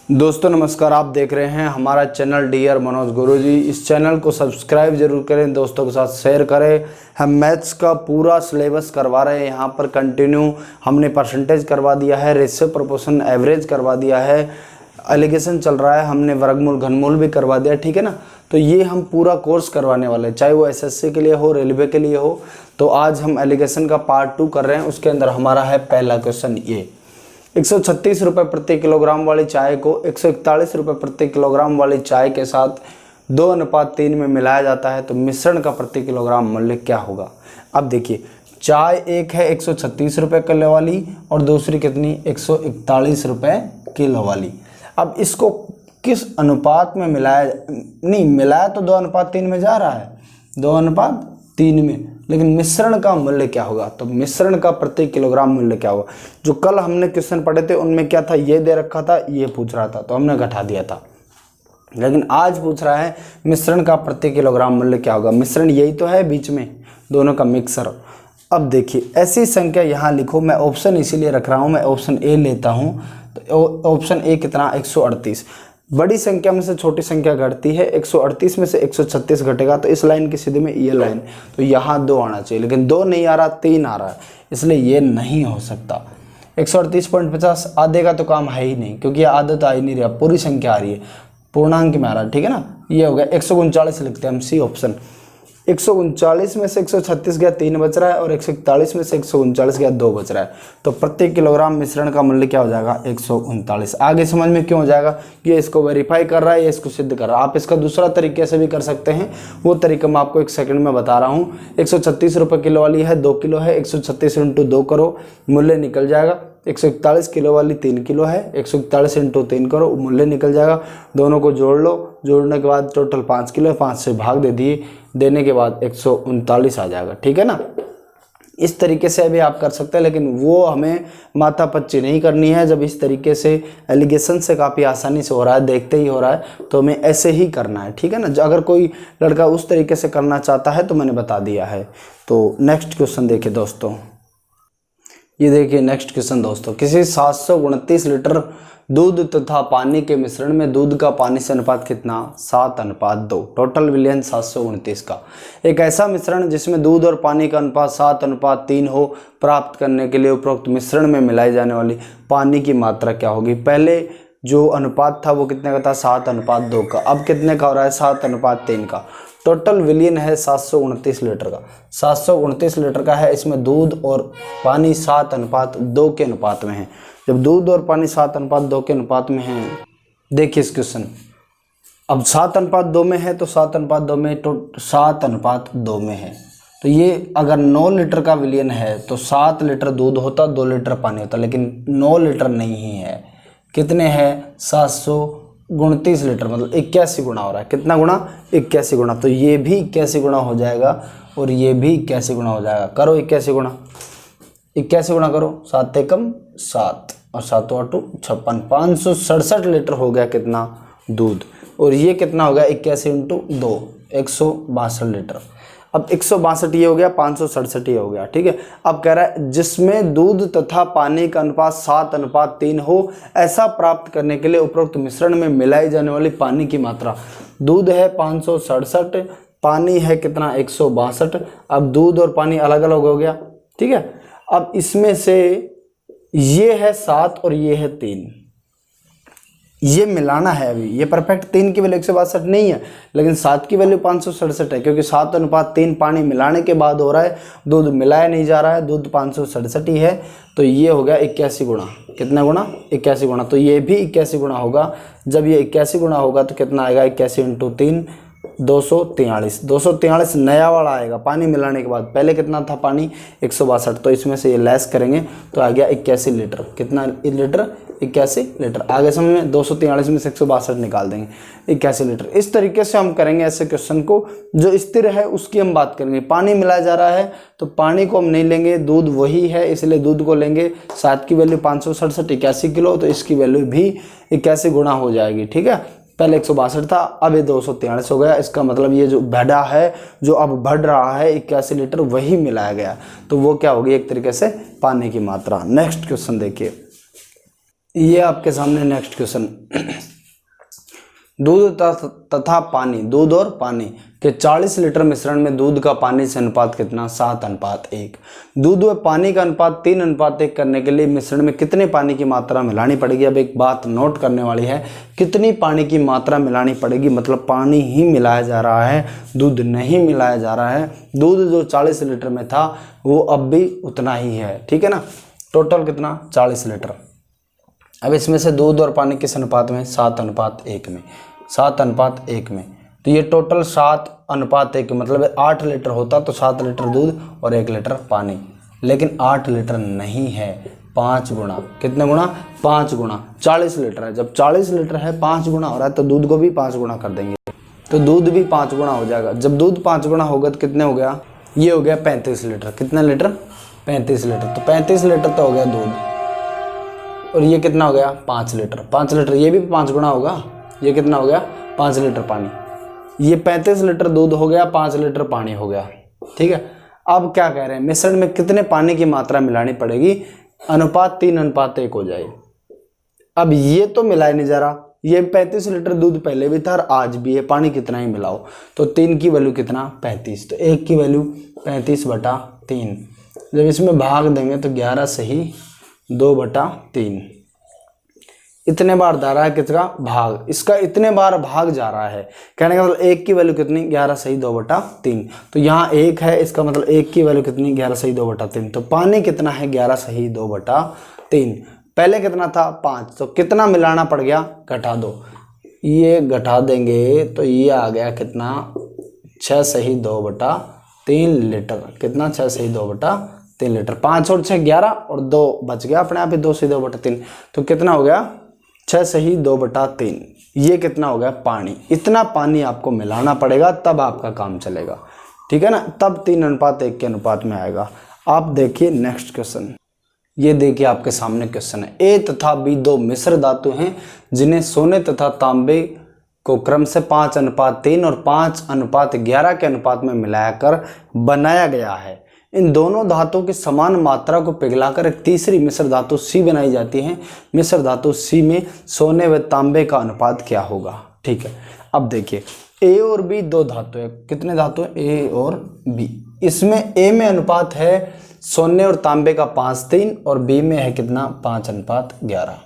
दोस्तों नमस्कार, आप देख रहे हैं हमारा चैनल डियर मनोज गुरुजी। इस चैनल को सब्सक्राइब जरूर करें, दोस्तों के साथ शेयर करें। हम मैथ्स का पूरा सिलेबस करवा रहे हैं यहाँ पर कंटिन्यू। हमने परसेंटेज करवा दिया है, रेशियो प्रोपोर्शन एवरेज करवा दिया है, एलिगेशन चल रहा है, हमने वर्गमूल घनमूल भी करवा दिया, ठीक है ना। तो ये हम पूरा कोर्स करवाने वाले हैं, चाहे वो एसएससी के लिए हो, रेलवे के लिए हो। तो आज हम एलिगेशन का पार्ट 2 कर रहे हैं। उसके अंदर हमारा है पहला क्वेश्चन ये 136 रुपये प्रति किलोग्राम वाली चाय को 141 रुपये प्रति किलोग्राम वाली चाय के साथ 2:3 में मिलाया जाता है, तो मिश्रण का प्रति किलोग्राम मूल्य क्या होगा। अब देखिए, चाय एक है 136 रुपये किलो वाली और दूसरी कितनी 141 रुपये किलो वाली। अब इसको किस अनुपात में मिलाया, नहीं मिलाया तो 2:3 में जा रहा है, 2:3 में, लेकिन मिश्रण का मूल्य क्या होगा। तो मिश्रण का प्रति किलोग्राम मूल्य क्या होगा। जो कल हमने क्वेश्चन पढ़े थे उनमें क्या था, ये दे रखा था, ये पूछ रहा था, तो हमने घटा दिया था। लेकिन आज पूछ रहा है मिश्रण का प्रति किलोग्राम मूल्य क्या होगा। मिश्रण यही तो है बीच में दोनों का मिक्सर। अब देखिए, ऐसी संख्या यहाँ लिखो, मैं ऑप्शन इसीलिए रख रहा हूँ, मैं ऑप्शन ए लेता हूँ। तो ऑप्शन ए कितना 138, बड़ी संख्या में से छोटी संख्या घटती है, 138 में से 136 घटेगा, तो इस लाइन की सीधे में ये लाइन, तो यहाँ 2 आना चाहिए, लेकिन 2 नहीं आ रहा, 3 आ रहा है, इसलिए ये नहीं हो सकता। 138.50 आधे का तो काम है ही नहीं, क्योंकि यह आधा तो आ ही नहीं रहा, पूरी संख्या आ रही है, पूर्णांक में आ रहा है, ठीक है ना। ये हो गया 139 लिखते हैं हम, सी ऑप्शन। 139 में से 136 गया, 3 बच रहा है, और 141 में से 139 गया, 2 बच रहा है, तो प्रति किलोग्राम मिश्रण का मूल्य क्या हो जाएगा 139। आगे समझ में क्यों हो जाएगा, ये इसको वेरीफाई कर रहा है, ये इसको सिद्ध कर रहा है। आप इसका दूसरा तरीके से भी कर सकते हैं, वो तरीका मैं आपको 1 सेकंड में बता रहा हूँ। 136 रुपये किलो वाली है, 2 किलो है, 136 × 2 करो, मूल्य निकल जाएगा। 141 किलो वाली 3 किलो है, 141 × 3 करो, मूल्य निकल जाएगा। दोनों को जोड़ लो, जोड़ने के बाद टोटल 5 किलो है, 5 से भाग दे दिए, देने के बाद 139 आ जाएगा, ठीक है ना। इस तरीके से भी आप कर सकते हैं, लेकिन वो हमें माथापच्ची नहीं करनी है। जब इस तरीके से एलिगेशन से काफ़ी आसानी से हो रहा है, देखते ही हो रहा है, तो हमें ऐसे ही करना है, ठीक है ना। अगर कोई लड़का उस तरीके से करना चाहता है तो मैंने बता दिया है। तो नेक्स्ट क्वेश्चन देखिए दोस्तों, ये देखिए नेक्स्ट क्वेश्चन दोस्तों, किसी 729 लीटर दूध तथा पानी के मिश्रण में दूध का पानी से अनुपात कितना 7:2, टोटल विलयन 729 का। एक ऐसा मिश्रण जिसमें दूध और पानी का अनुपात 7:3 हो, प्राप्त करने के लिए उपरोक्त मिश्रण में मिलाई जाने वाली पानी की मात्रा क्या होगी। पहले जो अनुपात था वो कितने का था 7:2 का, अब कितने का हो रहा है 7:3 का। टोटल विलियन है 729 लीटर का, 729 लीटर का है। इसमें दूध और पानी 7:2 के अनुपात में है। जब दूध और पानी 7:2 के अनुपात में है, देखिए इस क्वेश्चन, अब 7:2 में है तो 7:2 में तो 7:2 में है, तो ये अगर 9 लीटर का विलियन है तो 7 लीटर दूध होता, 2 लीटर पानी होता, लेकिन 9 लीटर नहीं है। कितने हैं 729 लीटर, मतलब 81 गुना हो रहा है। कितना गुना 81 गुना, तो ये भी 81 गुना हो जाएगा और ये भी 81 गुना हो जाएगा। करो 81 गुना, 81 गुना करो, 7 एकम 7 और 7 8 56, 567 लीटर हो गया कितना दूध, और ये कितना हो गया 81 × 2 162 लीटर। अब 162 ये हो गया, 567 ये हो गया, ठीक है। अब कह रहा है जिसमें दूध तथा पानी का अनुपात 7:3 हो, ऐसा प्राप्त करने के लिए उपरोक्त मिश्रण में मिलाई जाने वाली पानी की मात्रा। दूध है 567, पानी है कितना 162। अब दूध और पानी अलग अलग हो गया, ठीक है। अब इसमें से ये है 7 और ये है 3, ये मिलाना है। अभी ये परफेक्ट 3 की वैल्यू 162 नहीं है, लेकिन 7 की वैल्यू 567 है, क्योंकि 7:3 पानी मिलाने के बाद हो रहा है, दूध मिलाया नहीं जा रहा है, दूध 567 ही है। तो ये हो गया 81 गुना, कितना गुना 81 गुना, तो ये भी 81 गुना होगा। जब ये 81 गुना होगा तो कितना आएगा 81 × 3 243, 243 नया वाला आएगा पानी मिलाने के बाद। पहले कितना था पानी 162, तो इसमें से ये लेस करेंगे तो आ गया 81 लीटर। कितना लीटर 81 लीटर। आगे समझ में 243 में से 162 निकाल देंगे, 81 लीटर। इस तरीके से हम करेंगे ऐसे क्वेश्चन को। जो स्थिर है उसकी हम बात करेंगे। पानी मिलाया जा रहा है तो पानी को हम नहीं लेंगे, दूध वही है इसलिए दूध को लेंगे। 7 की वैल्यू 567, 81 किलो, तो इसकी वैल्यू भी 81 गुना हो जाएगी, ठीक है। पहले 162 था, अब ये 243 हो गया। इसका मतलब ये जो बढ़ा है, जो अब बढ़ रहा है 81 लीटर, वही मिलाया गया, तो वो क्या होगी एक तरीके से पानी की मात्रा। नेक्स्ट क्वेश्चन देखिए, ये आपके सामने नेक्स्ट क्वेश्चन दूध तथा पानी, दूध और पानी के 40 लीटर मिश्रण में दूध का पानी से अनुपात कितना? 7:1। दूध व पानी का अनुपात 3:1 करने के लिए मिश्रण में कितने पानी की मात्रा मिलानी पड़ेगी? अब एक बात नोट करने वाली है, कितनी पानी की मात्रा मिलानी पड़ेगी, मतलब पानी ही मिलाया जा रहा है, दूध नहीं मिलाया जा रहा है। दूध जो 40 लीटर में था वो अब भी उतना ही है, ठीक है ना। टोटल कितना? 40 लीटर। अब इसमें से दूध और पानी किस अनुपात में? 7:1 में। 7:1 में, तो ये टोटल 7:1 मतलब 8 लीटर होता तो 7 लीटर दूध और 1 लीटर पानी, लेकिन 8 लीटर नहीं है, 5 गुना। कितने गुना? 5 गुना। 40 लीटर है, जब 40 लीटर है 5 गुना हो रहा है तो दूध को भी 5 गुना कर देंगे, तो दूध भी 5 गुना हो जाएगा। जब दूध 5 गुना होगा तो कितने हो गया? ये हो गया 35 लीटर। कितने लीटर? 35 लीटर। तो 35 लीटर तो हो गया दूध, और ये कितना हो गया? 5 लीटर। 5 लीटर, ये भी 5 गुना होगा। ये कितना हो गया? 5 लीटर पानी। ये 35 लीटर दूध हो गया, 5 लीटर पानी हो गया, ठीक है। अब क्या कह रहे हैं? मिश्रण में कितने पानी की मात्रा मिलानी पड़ेगी? अनुपात 3:1 हो जाए। अब ये तो मिलाया नहीं जा रहा, ये 35 लीटर दूध पहले भी था और आज भी है, पानी कितना ही मिलाओ, तो 3 की वैल्यू कितना? 35। तो 1 की वैल्यू 35/3। जब इसमें भाग देंगे तो 11 सही 2/3। इतने बार जा रहा है किसका? भाग। इसका इतने बार भाग जा रहा है, कहने का मतलब 1 की वैल्यू कितनी? 11 सही 2/3। तो यहाँ 1 है, इसका मतलब 1 की वैल्यू कितनी? 11 सही 2/3। तो पानी कितना है? 11 सही 2/3। पहले कितना था? 5। तो कितना मिलाना पड़ गया? घटा दो, ये घटा देंगे तो ये आ गया कितना? 6 सही 2/3 लीटर। कितना? 6 सही 2/3 लीटर। 5 और 6 11 और 2 बच गया अपने आप ही, 2 सही 2/3। तो कितना हो गया? 6 सही 2/3। ये कितना हो गया? पानी। इतना पानी आपको मिलाना पड़ेगा तब आपका काम चलेगा, ठीक है ना, तब 3:1 के अनुपात में आएगा। आप देखिए नेक्स्ट क्वेश्चन, ये देखिए आपके सामने क्वेश्चन है। ए तथा बी दो मिश्र धातु हैं जिन्हें सोने तथा तांबे को क्रम से 5:3 और 5:11 के अनुपात में मिलाकर बनाया गया है। इन दोनों धातुओं की समान मात्रा को पिघलाकर एक तीसरी मिश्र धातु सी बनाई जाती है। मिश्र धातु सी में सोने व तांबे का अनुपात क्या होगा? ठीक है, अब देखिए ए और बी दो धातु है। कितने धातु है? ए और बी। इसमें ए में अनुपात है सोने और तांबे का 5:3 और बी में है कितना? 5:11।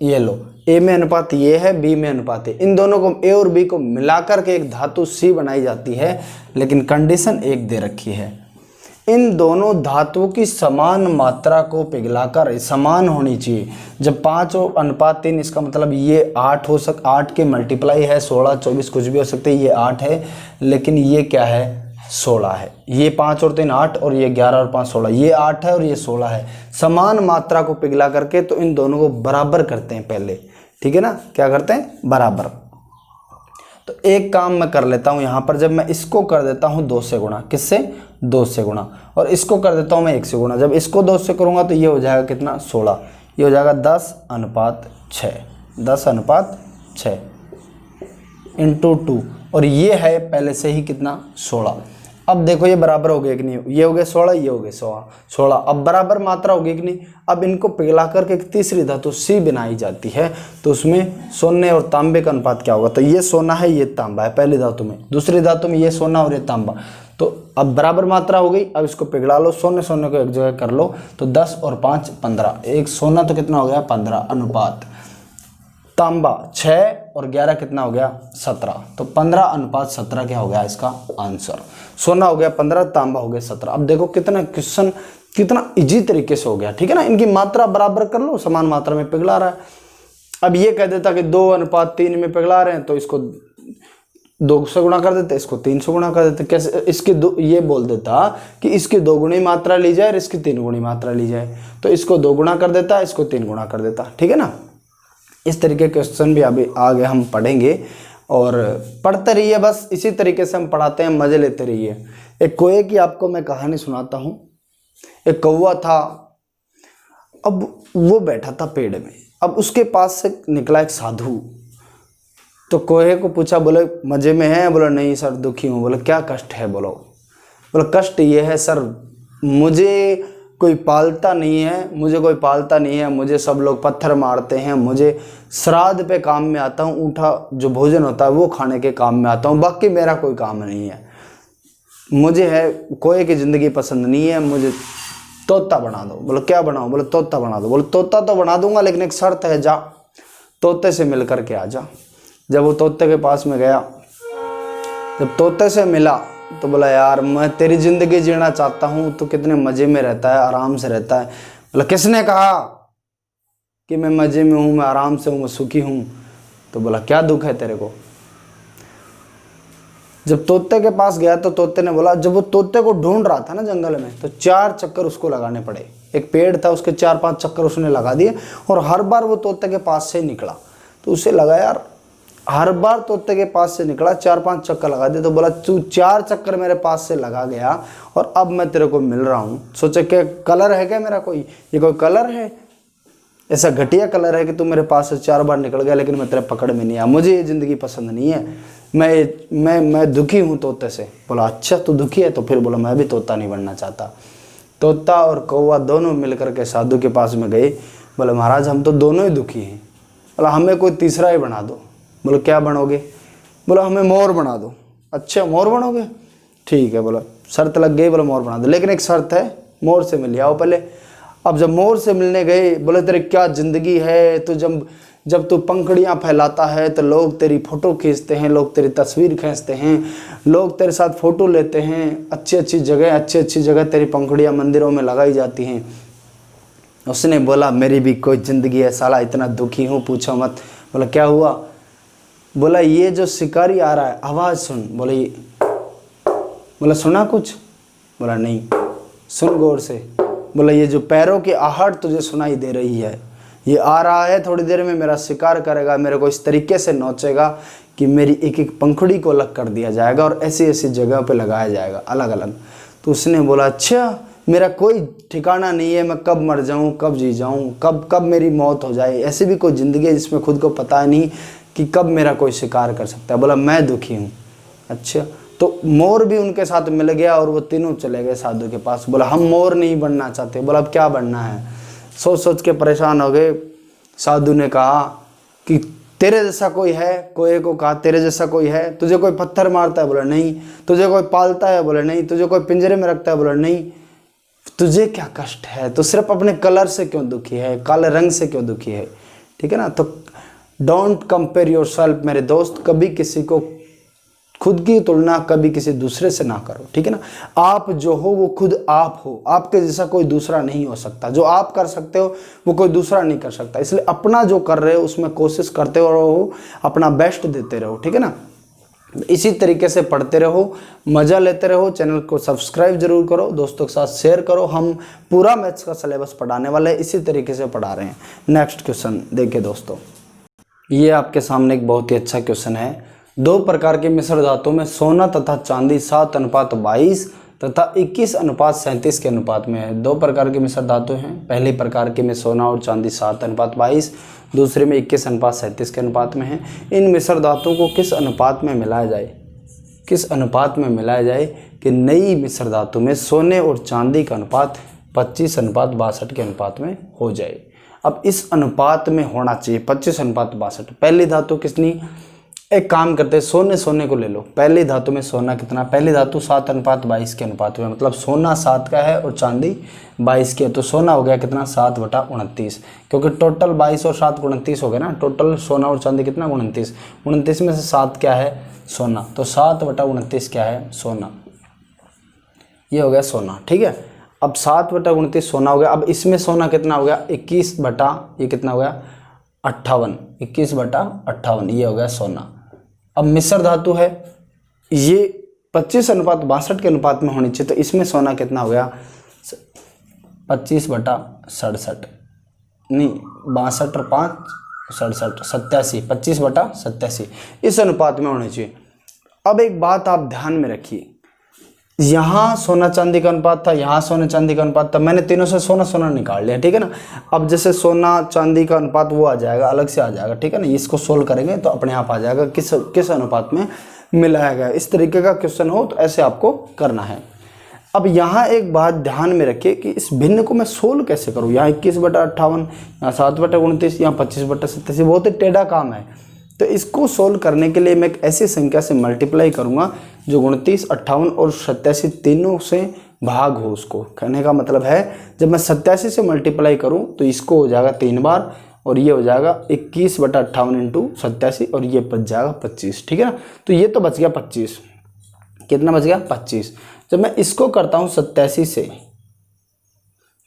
ये लो, ए में अनुपात ये है, बी में अनुपात है। इन दोनों को ए और बी को मिलाकर के एक धातु सी बनाई जाती है, लेकिन कंडीशन एक दे रखी है, इन दोनों धातुओं की समान मात्रा को पिघलाकर समान होनी चाहिए। जब 5:3 इसका मतलब ये 8 के मल्टीप्लाई है, 16 24 कुछ भी हो सकते हैं, ये 8 है, लेकिन ये क्या है? 16 है। ये 5 और 3 8 और ये 11 और 5 16, ये 8 है और ये 16 है। समान मात्रा को पिघला करके तो इन दोनों को बराबर करते हैं पहले, ठीक है ना। क्या करते हैं? बराबर। तो एक काम मैं कर लेता हूं यहां पर, जब मैं इसको कर देता हूं 2 से गुणा, किससे? 2 से गुणा, और इसको कर देता हूं मैं 1 से गुणा। जब इसको 2 से करूंगा तो ये हो जाएगा कितना? 16। ये हो जाएगा 10:6, 10:6 इंटू 2, और ये है पहले से ही कितना? 16। अब देखो ये बराबर हो गया कि नहीं? ये हो गया 16, ये हो गया 16। अब बराबर मात्रा होगी कि नहीं? अब इनको पिघला करके एक तीसरी धातु सी बनाई जाती है, तो उसमें सोने और तांबे का अनुपात क्या होगा? तो ये सोना है, ये तांबा है पहली धातु में, दूसरी धातु में ये सोना और ये तांबा। तो अब बराबर मात्रा हो गई। अब इसको पिघला लो, सोने सोने को एक जगह कर लो, तो 10 और 5 15, एक सोना तो कितना हो गया? 15 अनुपात तांबा 6 और 11 कितना हो गया? 17। तो 15:17 क्या हो गया इसका आंसर? सोना हो गया 15, तांबा हो गया 17। अब देखो कितना क्वेश्चन कितना इजी तरीके से हो गया, ठीक है ना। इनकी मात्रा बराबर कर लो, समान मात्रा में पिघला रहा है। अब ये कह देता कि 2:3 में पिघला रहे हैं, तो इसको 2 से गुणा कर देते, इसको 3 से गुणा कर देते। कैसे? इसके ये बोल देता कि इसकी 2 गुणी मात्रा ली जाए और इसकी 3 गुणी मात्रा ली जाए, तो इसको 2 गुणा कर देता, इसको 3 गुणा कर देता, ठीक है ना। इस तरीके के क्वेश्चन भी अभी आगे हम पढ़ेंगे, और पढ़ते रहिए, बस इसी तरीके से हम पढ़ाते हैं, मजे लेते रहिए। एक कोए की आपको मैं कहानी सुनाता हूँ। एक कौवा था, अब वो बैठा था पेड़ में। अब उसके पास से निकला एक साधु, तो कोहे को पूछा, बोले मजे में है? बोला नहीं सर, दुखी हूँ। बोले क्या कष्ट है? बोलो। बोला कष्ट ये है सर, मुझे कोई पालता नहीं है, मुझे कोई पालता नहीं है, मुझे सब लोग पत्थर मारते हैं, मुझे श्राद्ध पे काम में आता हूँ, ऊँटा जो भोजन होता है वो खाने के काम में आता हूँ, बाकी मेरा कोई काम नहीं है। मुझे है कोई की ज़िंदगी पसंद नहीं है, मुझे तोता बना दो। बोलो क्या बनाओ? बोले तोता बना दो। बोले तोता तो बना दूंगा, लेकिन एक शर्त है, जा तोते से मिल करके आ जा। जब वो तोते के पास में गया, जब तोते से मिला तो बोला यार मैं तेरी ज़िंदगी जीना चाहता हूँ, तू कितने मज़े में रहता है, आराम से रहता है। बोला किसने कहा कि मैं मज़े में हूँ, मैं आराम से हूँ, मैं सुखी हूँ? तो बोला क्या दुख है तेरे को? जब तोते के पास गया तो तोते ने बोला, जब वो तोते को ढूंढ रहा था ना जंगल में, तो 4 चक्कर उसको लगाने पड़े। एक पेड़ था, उसके 4-5 चक्कर उसने लगा दिए, और हर बार वो तोते के पास से निकला। तो उसे लगा यार हर बार तोते के पास से निकला, 4-5 चक्कर लगा दिए। तो बोला तू 4 चक्कर मेरे पास से लगा गया और अब मैं तेरे को मिल रहा हूँ। सोचे क्या कलर है क्या मेरा? कोई ये कोई कलर है? ऐसा घटिया कलर है कि तू मेरे पास से 4 बार निकल गया, लेकिन मैं तेरे पकड़ में नहीं आया। मुझे ये ज़िंदगी पसंद नहीं है, मैं दुखी हूँ तोते से। बोला अच्छा तू दुखी है? तो फिर बोला मैं भी तोता नहीं बनना चाहता। तोता और कौवा दोनों मिल करके साधु के पास में गए। बोले महाराज हम तो दोनों ही दुखी हैं। बोला हमें कोई तीसरा ही बना दो। बोले क्या बनोगे? बोला हमें मोर बना दो। अच्छा मोर बनोगे? ठीक है। बोला शर्त लग गई। बोला मोर बना दो, लेकिन एक शर्त है, मोर से मिल आओ पहले। अब जब मोर से मिलने गए, बोले तेरी क्या ज़िंदगी है, तो जब तू पंखुड़ियाँ फैलाता है तो लोग तेरी फ़ोटो खींचते हैं, लोग तेरी तस्वीर खींचते हैं, लोग तेरे साथ फ़ोटो लेते हैं, अच्छी अच्छी जगह तेरी पंखुड़ियाँ मंदिरों में लगाई जाती हैं। उसने बोला मेरी भी कोई ज़िंदगी है साला, इतना दुखी हूँ पूछो मत। बोला क्या हुआ? बोला ये जो शिकारी आ रहा है आवाज़ सुन। बोला सुना कुछ? बोला नहीं। सुन गौर से। बोला ये जो पैरों की आहट तुझे सुनाई दे रही है, ये आ रहा है, थोड़ी देर में मेरा शिकार करेगा, मेरे को इस तरीके से नोचेगा कि मेरी एक एक पंखुड़ी को अलग कर दिया जाएगा और ऐसी ऐसी जगह पे लगाया जाएगा अलग अलग। तो उसने बोला अच्छा मेरा कोई ठिकाना नहीं है, मैं कब मर जाऊं, कब जी जाऊं, कब मेरी मौत हो जाए, ऐसी भी कोई ज़िंदगी है जिसमें खुद को पता नहीं कि कब मेरा कोई शिकार कर सकता है। बोला मैं दुखी हूँ। अच्छा तो मोर भी उनके साथ मिल गया और वो तीनों चले गए साधु के पास। बोला हम मोर नहीं बनना चाहते। बोला अब क्या बनना है? सोच सोच के परेशान हो गए। साधु ने कहा कि तेरे जैसा कोई है? कोई को कहा तेरे जैसा कोई है? तुझे कोई पत्थर मारता है? बोला नहीं। तुझे कोई पालता है? बोला नहीं। तुझे कोई पिंजरे में रखता है? बोला नहीं। तुझे क्या कष्ट है? तो सिर्फ अपने कलर से क्यों दुखी है, काले रंग से क्यों दुखी है? ठीक है ना। तो डोंट कंपेयर योर सेल्फ मेरे दोस्त, कभी किसी को खुद की तुलना कभी किसी दूसरे से ना करो। ठीक है ना। आप जो हो वो खुद आप हो, आपके जैसा कोई दूसरा नहीं हो सकता। जो आप कर सकते हो वो कोई दूसरा नहीं कर सकता। इसलिए अपना जो कर रहे हो उसमें कोशिश करते रहो, अपना बेस्ट देते रहो। ठीक है ना। इसी तरीके से पढ़ते रहो, मज़ा लेते रहो। चैनल को सब्सक्राइब जरूर करो, दोस्तों के साथ शेयर करो। हम पूरा मैथ्स का सिलेबस पढ़ाने वाले हैं, इसी तरीके से पढ़ा रहे हैं। नेक्स्ट क्वेश्चन देखिए दोस्तों, ये आपके सामने एक बहुत ही अच्छा क्वेश्चन है। 2 प्रकार के मिश्र धातुओं में सोना तथा चांदी 7:22 तथा 21:37 के अनुपात में है। 2 प्रकार के मिश्र धातु हैं। पहले प्रकार के में सोना और चांदी 7:22, दूसरे में 21:37 के अनुपात में है। इन मिश्र धातुओं को किस अनुपात में मिलाया जाए? किस अनुपात में मिलाया जाए कि नई मिश्र धातु में सोने और चांदी का अनुपात 25:62 के अनुपात में हो जाए। अब इस अनुपात में होना चाहिए 25:62। पहली धातु कितनी? एक काम करते हैं, सोने को ले लो। पहली धातु में सोना कितना? पहली धातु 7:22 के अनुपात में, मतलब सोना 7 का है और चांदी 22 की है। तो सोना हो गया कितना? 7/29, क्योंकि टोटल 22 और 7 29 हो गया ना। टोटल सोना और चांदी कितना? 29। 29 में से 7 क्या है? सोना। तो 7/29 क्या है? सोना। ये हो गया सोना। ठीक है। अब 7/29 सोना हो गया। अब इसमें सोना कितना हो गया? 21 बटा, ये कितना हो गया? 58। 21/58 ये हो गया सोना। अब मिश्र धातु है, ये 25:62 के अनुपात में होनी चाहिए। तो इसमें सोना कितना हो गया? 25/67, नहीं 62 और 5 67, 87, 25/87 इस अनुपात में होनी चाहिए। अब एक बात आप ध्यान में रखिए, यहाँ सोना चांदी का अनुपात था, यहाँ सोना चांदी का अनुपात था। मैंने तीनों से सोना सोना निकाल लिया। ठीक है ना। अब जैसे सोना चांदी का अनुपात वो आ जाएगा, अलग से आ जाएगा। ठीक है ना। इसको सोल्व करेंगे तो अपने आप आ जाएगा किस अनुपात में मिलाया गया। इस तरीके का क्वेश्चन हो तो ऐसे आपको करना है। अब यहाँ एक बात ध्यान में रखिए कि इस भिन्न को मैं सोल्व कैसे करूँ। यहाँ 21/58, यहाँ 7/29, यहाँ 25/87, बहुत ही टेढ़ा काम है। तो इसको सोल्व करने के लिए मैं एक ऐसी संख्या से मल्टीप्लाई करूँगा जो 29, 58 और 87 तीनों से भाग हो। उसको कहने का मतलब है जब मैं 87 से मल्टीप्लाई करूँ तो इसको हो जाएगा 3 बार, और ये हो जाएगा 21/58 इंटू 87, और ये बच जाएगा 25। ठीक है ना। तो ये तो बच गया 25। कितना बच गया? 25। जब मैं इसको करता हूँ 87 से,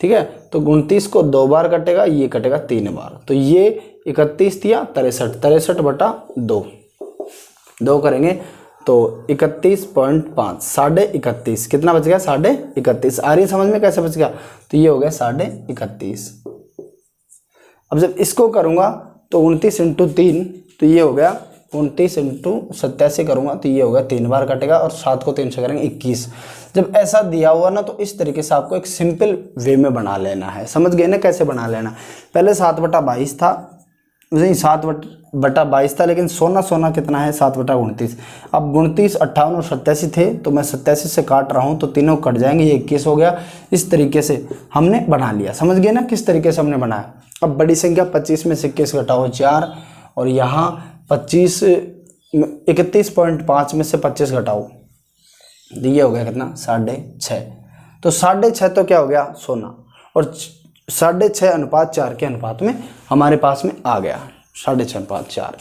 ठीक है, तो 29 को 2 बार कटेगा, ये कटेगा 3 बार, तो ये 31 दिया 63, 63/2, 2 करेंगे तो 31.5, 31.5, कितना बच गया? 31.5। आ रही समझ में कैसे बच गया? तो ये हो गया 31.5। अब जब इसको करूँगा तो 29 इंटू 3, तो ये हो गया 29 इंटू 87 करूँगा तो ये होगा 3 बार कटेगा, और 7 को 3 से करेंगे 21। जब ऐसा दिया हुआ ना तो इस तरीके से आपको एक सिंपल वे में बना लेना है। समझ गए ना कैसे बना लेना? पहले 7/22 था, नहीं 7/22 था, लेकिन सोना कितना है? 7/29। अब 29, 58 और 87 थे, तो मैं 87 से काट रहा हूँ तो तीनों कट जाएंगे, ये 21 हो गया। इस तरीके से हमने बना लिया। समझ गए ना किस तरीके से हमने बनाया? अब बड़ी संख्या 25 में से 21 घटाओ 4, और यहाँ 31.5 में से 25 घटाओ, ये हो गया कितना? 6.5। तो 6.5 तो क्या हो गया? सोना, और 6.5:4 के अनुपात में हमारे पास में आ गया 6.5:4।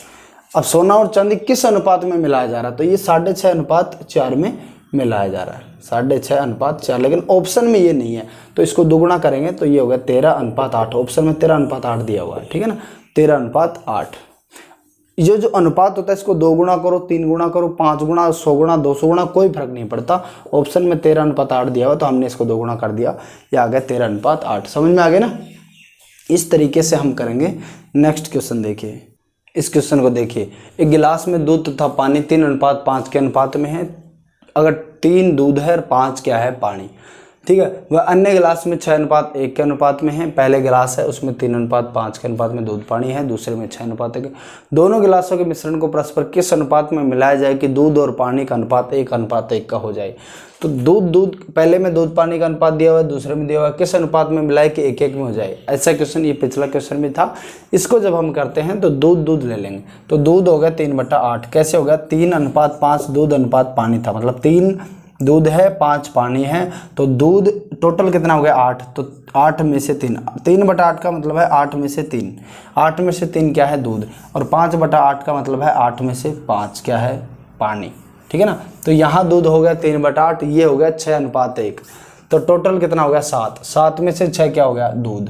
अब सोना और चांदी किस अनुपात में मिलाया जा रहा है? तो ये 6.5:4 में मिलाया जा रहा है, 6.5:4, लेकिन ऑप्शन में ये नहीं है, तो इसको दोगुना करेंगे तो ये हो गया 13:8। ऑप्शन में 13:8 दिया हुआ है, ठीक है ना, 13:8। ये जो अनुपात होता है इसको 2 गुणा करो, 3 गुणा करो, 5 गुणा, 100 गुणा, 200 गुणा, कोई फर्क नहीं पड़ता। ऑप्शन में 13:8 दिया हुआ तो हमने इसको 2 गुणा कर दिया, ये आ गया 13:8। समझ में आ गया ना? इस तरीके से हम करेंगे। नेक्स्ट क्वेश्चन देखिए, इस क्वेश्चन को देखिए। एक गिलास में दूध तथा पानी 3:5 के अनुपात में है। अगर 3 दूध है और 5 क्या है? पानी, ठीक है। वह अन्य गिलास में 6:1 के अनुपात में है। पहले गिलास है उसमें 3:5 के अनुपात में दूध पानी है, दूसरे में 6:1। दोनों गिलासों के मिश्रण को परस्पर किस अनुपात में मिलाया जाए कि दूध और पानी का अनुपात 1:1 का हो जाए? तो दूध पहले में दूध पानी का अनुपात दिया हुआ है, दूसरे में दिया हुआ है, किस अनुपात में मिलाए कि 1:1 में हो जाए? ऐसा क्वेश्चन ये पिछला क्वेश्चन में था। इसको जब हम करते हैं तो दूध ले लेंगे, तो दूध हो गया 3/8। कैसे हो गया? 3:5 दूध अनुपात पानी था, मतलब 3 दूध है 5 पानी है, तो दूध टोटल कितना हो गया? 8। तो 8 में से 3, 3/8 का मतलब है 8 में से 3, 8 में से 3 क्या है? दूध, और 5/8 का मतलब है 8 में से 5 क्या है? पानी, ठीक है ना। तो यहाँ दूध हो गया 3/8, ये हो गया 6:1, तो टोटल कितना हो गया? 7। 7 में से 6 क्या हो गया? दूध।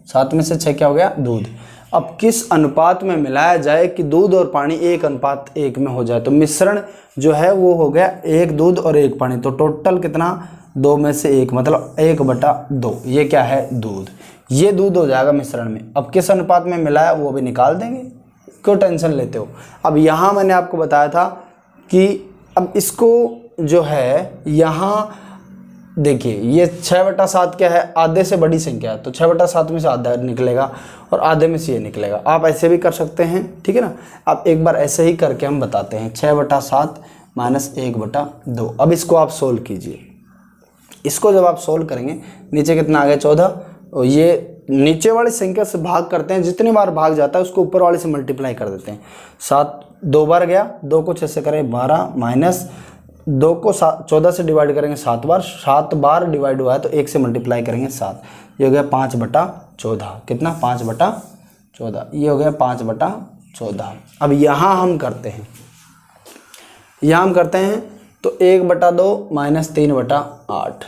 7 में से 6 क्या हो गया? दूध। अब किस अनुपात में मिलाया जाए कि दूध और पानी 1:1 में हो जाए? तो मिश्रण जो है वो हो गया 1 दूध और 1 पानी, तो टोटल कितना? 2 में से 1, मतलब 1/2। ये क्या है? दूध। ये दूध हो जाएगा मिश्रण में। अब किस अनुपात में मिलाया वो भी निकाल देंगे, क्यों टेंशन लेते हो? अब यहाँ मैंने आपको बताया था कि अब इसको जो है यहाँ देखिए, ये 6/7 क्या है? आधे से बड़ी संख्या है, तो 6/7 में से आधा निकलेगा और आधे में से ये निकलेगा। आप ऐसे भी कर सकते हैं, ठीक है ना। आप एक बार ऐसे ही करके हम बताते हैं, 6/7 माइनस 1/2। अब इसको आप सोल्व कीजिए। इसको जब आप सोल्व करेंगे, नीचे कितना आ गया? 14, और ये नीचे वाली संख्या से भाग करते हैं, जितनी बार भाग जाता है उसको ऊपर वाले से मल्टीप्लाई कर देते हैं। 7 2 बार गया, 2 को 6 से करें 12, माइनस 2 को 14 से डिवाइड करेंगे 7 बार, 7 बार डिवाइड हुआ है तो 1 से मल्टीप्लाई करेंगे 7, ये हो गया 5/14। कितना? 5/14, ये हो गया 5/14। अब यहाँ हम करते हैं, तो 1/2 माइनस 3/8,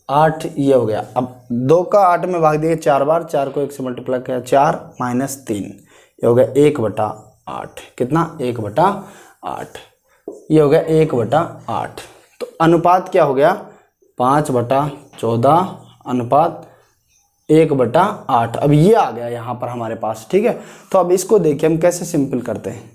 8 ये हो गया। अब 2 का 8 में भाग दिए 4 बार, 4 को 1 से मल्टीप्लाई किया 4 माइनस 3, ये हो गया 1/8। कितना? 1/8, ये हो गया 1/8। तो अनुपात क्या हो गया? 5/14 अनुपात 1/8। अब ये आ गया यहाँ पर हमारे पास, ठीक है। तो अब इसको देखिए हम कैसे सिंपल करते हैं।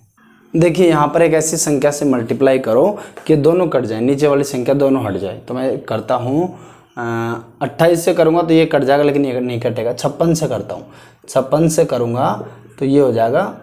देखिए यहाँ पर एक ऐसी संख्या से मल्टीप्लाई करो कि दोनों कट जाए, नीचे वाली संख्या दोनों हट जाए। तो मैं करता हूँ 28 से करूँगा तो ये कट जाएगा, लेकिन ये नहीं कटेगा। 56 से करता हूँ, 56 से करूँगा तो ये हो जाएगा,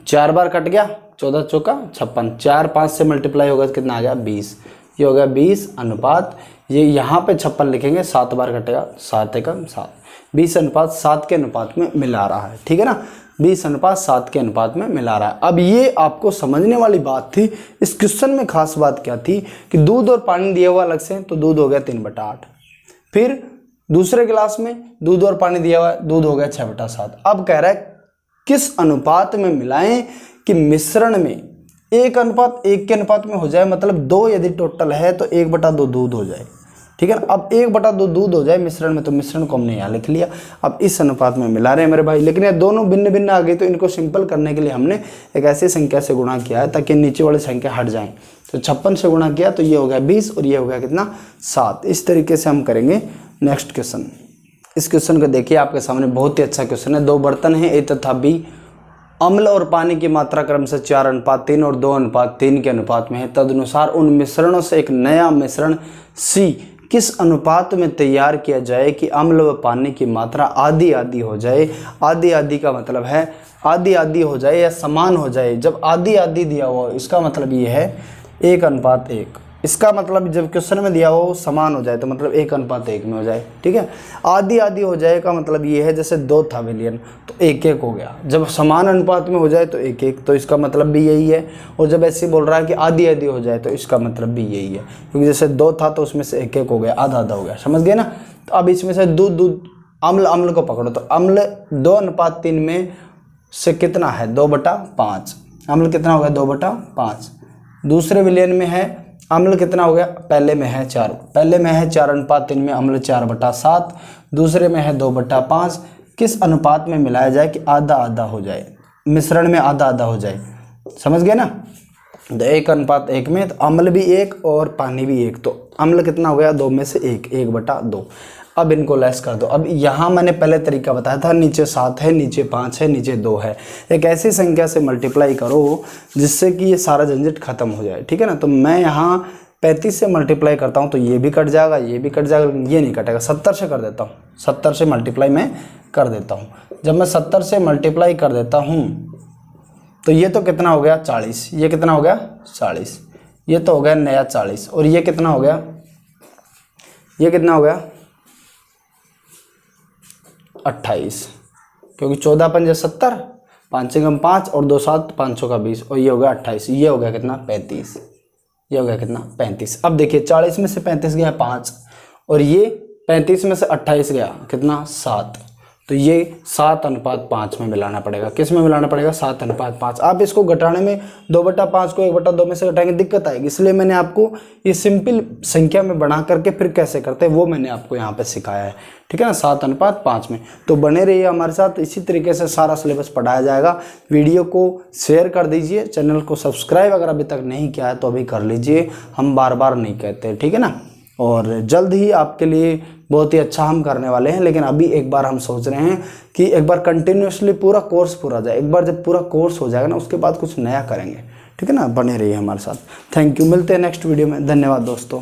4 बार कट गया, 14 चौका 56, 4 5 से मल्टीप्लाई होगा तो कितना आ गया 20। ये हो गया 20 अनुपात, ये यहाँ पे 56 लिखेंगे, 7 बार कटेगा, 7 एकम 7, 20 अनुपात 7 के अनुपात में मिला रहा है, ठीक है ना, 20 अनुपात 7 के अनुपात में मिला रहा है। अब ये आपको समझने वाली बात थी। इस क्वेश्चन में खास बात क्या थी कि दूध और पानी दिया हुआ अलग से, तो दूध हो गया 3/8। फिर दूसरे गिलास में दूध और पानी दिया हुआ है, दूध हो गया 6/7। अब कह रहा है किस अनुपात में मिलाएं कि मिश्रण में 1 अनुपात 1 के अनुपात में हो जाए, मतलब 2 यदि टोटल है तो 1/2 दूध हो जाए, ठीक है ना। अब 1/2 दूध हो जाए मिश्रण में, तो मिश्रण को हमने यहाँ लिख लिया। अब इस अनुपात में मिला रहे हैं मेरे भाई, लेकिन ये दोनों भिन्न भिन्न आ गई, तो इनको सिंपल करने के लिए हमने एक ऐसी संख्या से गुणा किया है ताकि नीचे वाली संख्या हट जाए। तो 56 से गुणा किया तो ये हो गया 20 और ये हो गया कितना 7। इस तरीके से हम करेंगे नेक्स्ट क्वेश्चन। इस क्वेश्चन को देखिए, आपके सामने बहुत ही अच्छा क्वेश्चन है। 2 बर्तन हैं ए तथा बी, अम्ल और पानी की मात्रा क्रम से 4:3 और 2:3 के अनुपात में है। तदनुसार उन मिश्रणों से एक नया मिश्रण सी किस अनुपात में तैयार किया जाए कि अम्ल व पानी की मात्रा आधी आधी हो जाए। आधी आधी का मतलब है आधी आधी हो जाए या समान हो जाए। जब आधी आधी दिया हुआ इसका मतलब ये है 1:1। इसका मतलब जब क्वेश्चन में दिया हो समान हो जाए तो मतलब 1:1 में हो जाए, ठीक है। आधी आधी हो जाए का मतलब ये है जैसे 2 था विलियन तो 1:1 हो गया। जब समान अनुपात में हो जाए तो 1:1, तो इसका मतलब भी यही है। और जब ऐसे बोल रहा है कि आधी आधी हो जाए तो इसका मतलब भी यही है, क्योंकि जैसे 2 था तो उसमें से 1:1 हो गया, आधा आधा हो गया, समझ गए ना। तो अब इसमें से दूध अम्ल को पकड़ो, तो अम्ल 2:3 में से कितना है 2/5। अम्ल कितना हो गया 2/5। दूसरे विलियन में है अम्ल कितना हो गया, पहले में है 4, पहले में है 4:3 में अम्ल 4/7, दूसरे में है 2/5। किस अनुपात में मिलाया जाए कि आधा आधा हो जाए, मिश्रण में आधा आधा हो जाए, समझ गए ना। तो 1:1 में तो अम्ल भी 1 और पानी भी 1, तो अम्ल कितना हो गया 2 में से 1, 1/2। अब इनको लेस कर दो। अब यहाँ मैंने पहले तरीका बताया था, नीचे 7 है, नीचे 5 है, नीचे 2 है। एक ऐसी संख्या से मल्टीप्लाई करो जिससे कि ये सारा झंझट खत्म हो जाए, ठीक है ना। तो मैं यहाँ 35 से मल्टीप्लाई करता हूँ तो ये भी कट जाएगा, ये भी कट जाएगा, ये नहीं कटेगा। 70 से कर देता हूँ, 70 से मल्टीप्लाई मैं कर देता हूँ। जब मैं 70 से मल्टीप्लाई कर देता हूँ तो ये तो कितना हो गया 40, ये कितना हो गया 40, ये तो हो गया नया 40, और ये कितना हो गया, ये कितना हो गया 28, क्योंकि 14 पंजे 70, 5 एकम 5 और 2 7 500 का 20, और ये हो गया 28। ये हो गया कितना 35, ये हो गया कितना 35। अब देखिए 40 में से 35 गया 5, और ये 35 में से 28 गया कितना 7, तो ये 7:5 में मिलाना पड़ेगा। किस में मिलाना पड़ेगा 7:5। आप इसको घटाने में 2/5 को 1/2 में से घटाएंगे दिक्कत आएगी, इसलिए मैंने आपको ये सिंपल संख्या में बना करके फिर कैसे करते हैं वो मैंने आपको यहाँ पे सिखाया है, ठीक है ना, 7:5 में। तो बने रहिए हमारे साथ, इसी तरीके से सारा सिलेबस पढ़ाया जाएगा। वीडियो को शेयर कर दीजिए, चैनल को सब्सक्राइब अगर अभी तक नहीं किया है तो अभी कर लीजिए, हम बार बार नहीं कहते, ठीक है ना। और जल्द ही आपके लिए बहुत ही अच्छा हम करने वाले हैं, लेकिन अभी एक बार हम सोच रहे हैं कि एक बार कंटिन्यूसली पूरा कोर्स पूरा जाए। एक बार जब पूरा कोर्स हो जाएगा ना उसके बाद कुछ नया करेंगे, ठीक है ना। बने रहिए हमारे साथ। थैंक यू, मिलते हैं नेक्स्ट वीडियो में। धन्यवाद दोस्तों।